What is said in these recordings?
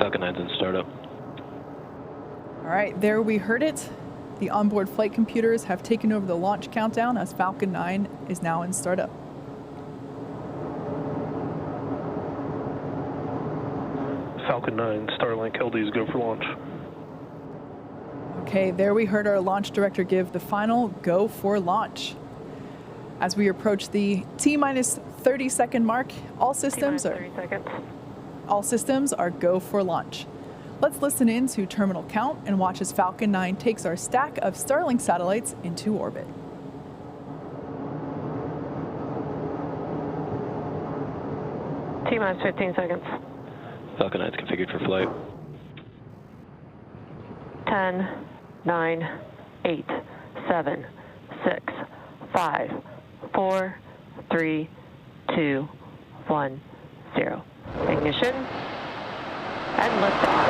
Falcon 9's in startup. All right, there we heard it. The onboard flight computers have taken over the launch countdown as Falcon 9 is now in startup. Falcon 9, Starlink, LDs go for launch. Okay, there we heard our launch director give the final go for launch. As we approach the T-minus 30-second mark, all systems are go for launch. Let's listen in to terminal count and watch as Falcon 9 takes our stack of Starlink satellites into orbit. T-minus 15 seconds. Falcon 9's configured for flight. 10, 9, 8, 7, 6, 5, 4, 3, 2, 1, 0. Ignition and liftoff.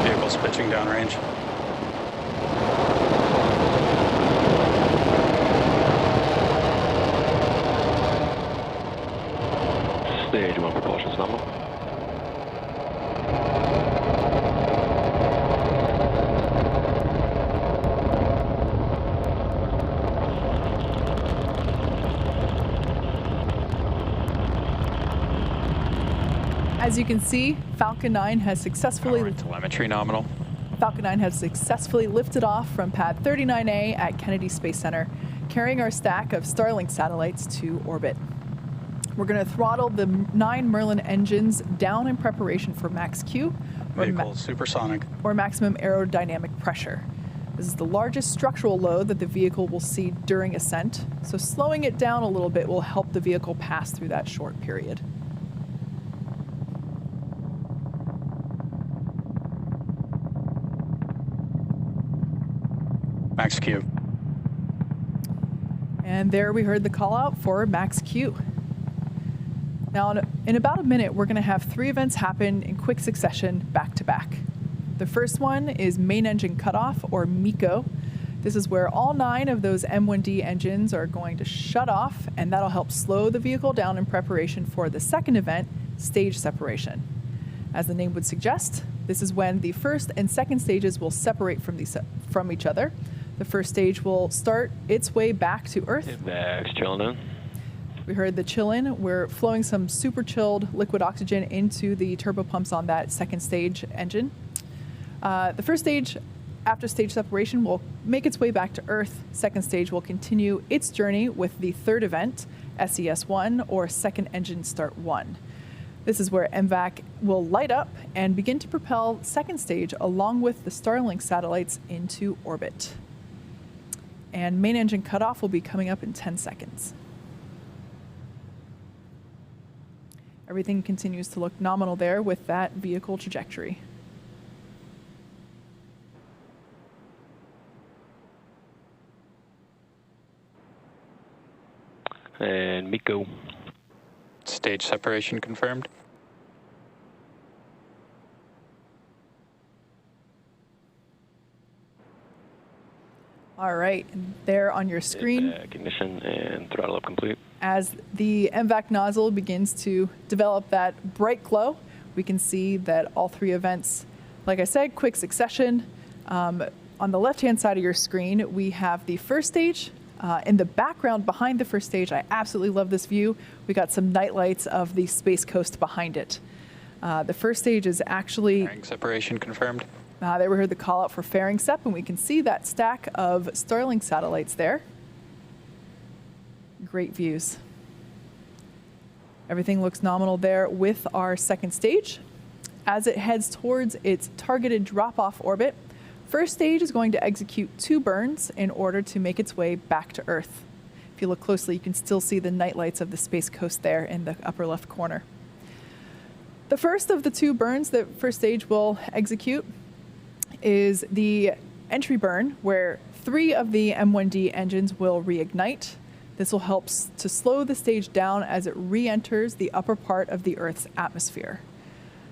Vehicle's pitching downrange. Stage 1 propulsion's nominal. As you can see, Falcon 9 has successfully Telemetry nominal. Falcon 9 has successfully lifted off from pad 39A at Kennedy Space Center, carrying our stack of Starlink satellites to orbit. We're going to throttle the 9 Merlin engines down in preparation for max Q, Vehicle supersonic. or maximum aerodynamic pressure. This is the largest structural load that the vehicle will see during ascent, so slowing it down a little bit will help the vehicle pass through that short period. Max Q. And there we heard the call out for max Q. Now, in about a minute, we're going to have 3 events happen in quick succession, back to back. The first one is main engine cutoff, or MECO. This is where all 9 of those M1D engines are going to shut off, and that'll help slow the vehicle down in preparation for the second event, stage separation. As the name would suggest, this is when the first and second stages will separate from each other. The first stage will start its way back to Earth. Back's chilling in. We heard the chill-in. We're flowing some super chilled liquid oxygen into the turbopumps on that second stage engine. The first stage, after stage separation, will make its way back to Earth. Second stage will continue its journey with the third event, SES-1, or Second Engine Start 1. This is where MVAC will light up and begin to propel second stage along with the Starlink satellites into orbit. And main engine cutoff will be coming up in 10 seconds. Everything continues to look nominal there with that vehicle trajectory. And MECO. Stage separation confirmed. All right, and there on your screen, Ignition and throttle up complete. as the MVAC nozzle begins to develop that bright glow, we can see that all 3 events, like I said, quick succession. On the left-hand side of your screen, we have the first stage. In the background behind the first stage, I absolutely love this view. We got some night lights of the Space Coast behind it. The first stage is actually... Fairing separation confirmed. There we heard the call out for fairing sep, and we can see that stack of Starlink satellites there. Great views. Everything looks nominal there with our second stage. As it heads towards its targeted drop-off orbit, first stage is going to execute 2 burns in order to make its way back to Earth. If you look closely, you can still see the night lights of the Space Coast there in the upper left corner. The first of the 2 burns that first stage will execute is the entry burn, where 3 of the M1D engines will reignite. This will help to slow the stage down as it re-enters the upper part of the Earth's atmosphere.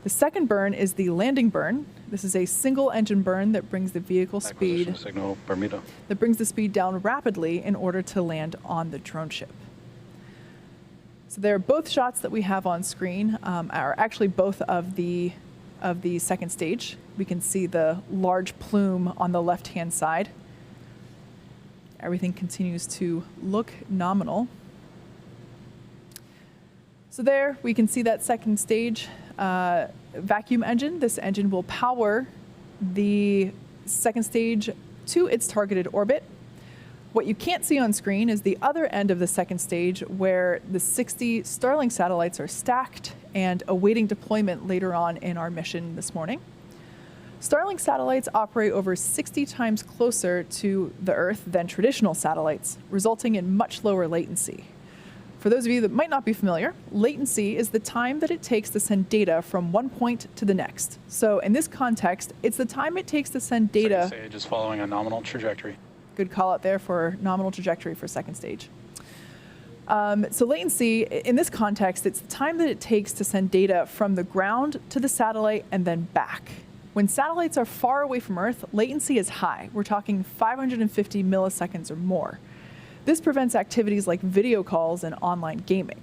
The second burn is the landing burn. This is a single engine burn that brings the vehicle speed Acquisition signal, Bermuda. down rapidly in order to land on the drone ship. So there are both shots that we have on screen are actually both of the second stage. We can see the large plume on the left-hand side. Everything continues to look nominal. So there we can see that second stage vacuum engine. This engine will power the second stage to its targeted orbit. What you can't see on screen is the other end of the second stage where the 60 Starlink satellites are stacked and awaiting deployment later on in our mission this morning. Starlink satellites operate over 60 times closer to the Earth than traditional satellites, resulting in much lower latency. For those of you that might not be familiar, latency is the time that it takes to send data from one point to the next. So in this context, it's the time it takes to send data. Second stage is following a nominal trajectory. Good call out there for nominal trajectory for second stage. So latency, in this context, it's the time that it takes to send data from the ground to the satellite and then back. When satellites are far away from Earth, latency is high. We're talking 550 milliseconds or more. This prevents activities like video calls and online gaming.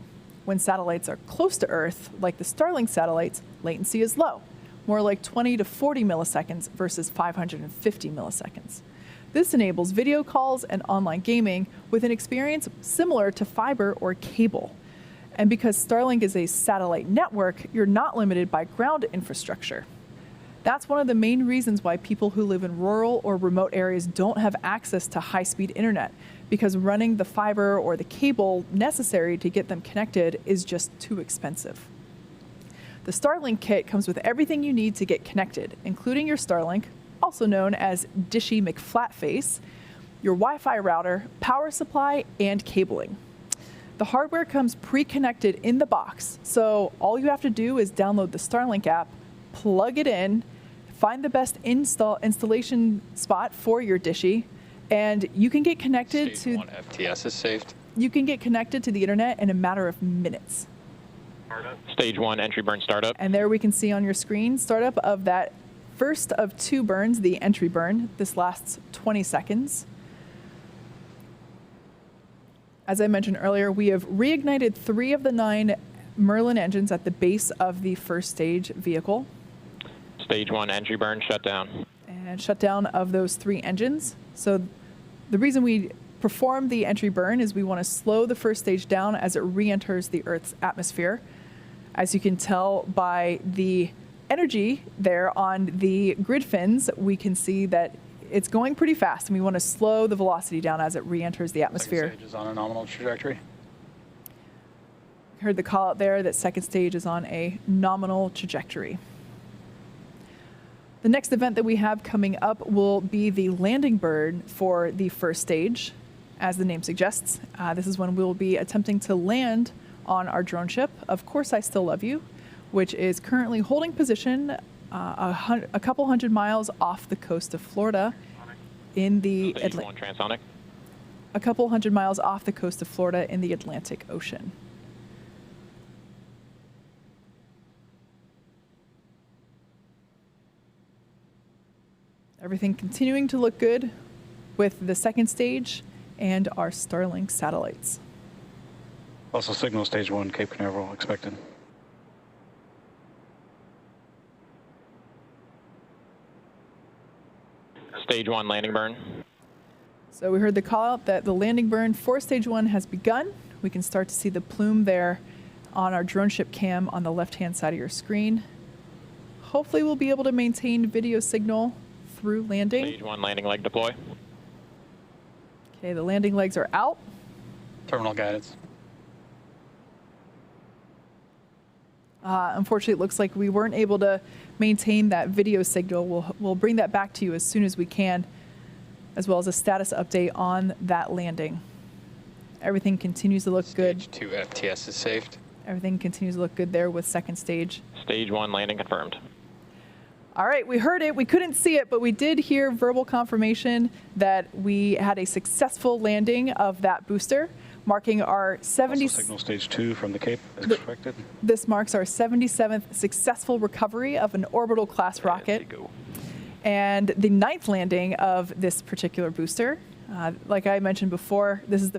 When satellites are close to Earth, like the Starlink satellites, latency is low, more like 20 to 40 milliseconds versus 550 milliseconds. This enables video calls and online gaming with an experience similar to fiber or cable. And because Starlink is a satellite network, you're not limited by ground infrastructure. That's one of the main reasons why people who live in rural or remote areas don't have access to high-speed internet, because running the fiber or the cable necessary to get them connected is just too expensive. The Starlink kit comes with everything you need to get connected, including your Starlink, also known as Dishy McFlatface, your Wi-Fi router, power supply, and cabling. The hardware comes pre-connected in the box, so all you have to do is download the Starlink app, plug it in, find the best installation spot for your Dishy, and you can get connected Stage 1 FTS is saved. You can get connected to the internet in a matter of minutes. Stage 1 entry burn startup. And there we can see on your screen startup of that first of two burns, the entry burn. This lasts 20 seconds. As I mentioned earlier, we have reignited 3 of the 9 Merlin engines at the base of the first stage vehicle. Stage 1 entry burn shut down. And shutdown of those 3 engines. So the reason we perform the entry burn is we want to slow the first stage down as it re-enters the Earth's atmosphere. As you can tell by the energy there on the grid fins, we can see that it's going pretty fast, and we want to slow the velocity down as it re-enters the atmosphere. Second stage is on a nominal trajectory. Heard the call out there that second stage is on a nominal trajectory. The next event that we have coming up will be the landing burn for the first stage. As the name suggests, this is when we'll be attempting to land on our drone ship, Of Course I Still Love You, which is currently holding position a couple hundred miles off the coast of Florida in the Stage 1 transonic. a couple hundred miles off the coast of Florida in the Atlantic Ocean. Everything continuing to look good with the second stage and our Starlink satellites. Also signal stage 1, Cape Canaveral expected. Stage 1 landing burn. So we heard the call out that the landing burn for stage 1 has begun. We can start to see the plume there on our drone ship cam on the left-hand side of your screen. Hopefully we'll be able to maintain video signal through landing. Stage 1 landing leg deploy. Okay, the landing legs are out. Terminal guidance. Unfortunately, it looks like we weren't able to maintain that video signal. We'll bring that back to you as soon as we can, as well as a status update on that landing. Everything continues to look good. Stage 2 FTS is saved. Everything continues to look good there with second stage. Stage 1 landing confirmed. All right, we heard it. We couldn't see it, but we did hear verbal confirmation that we had a successful landing of that booster. marking our 70. Also signal stage 2 from the Cape as expected. This marks our 77th successful recovery of an orbital class rocket, and the 9th landing of this particular booster. Like I mentioned before, this is the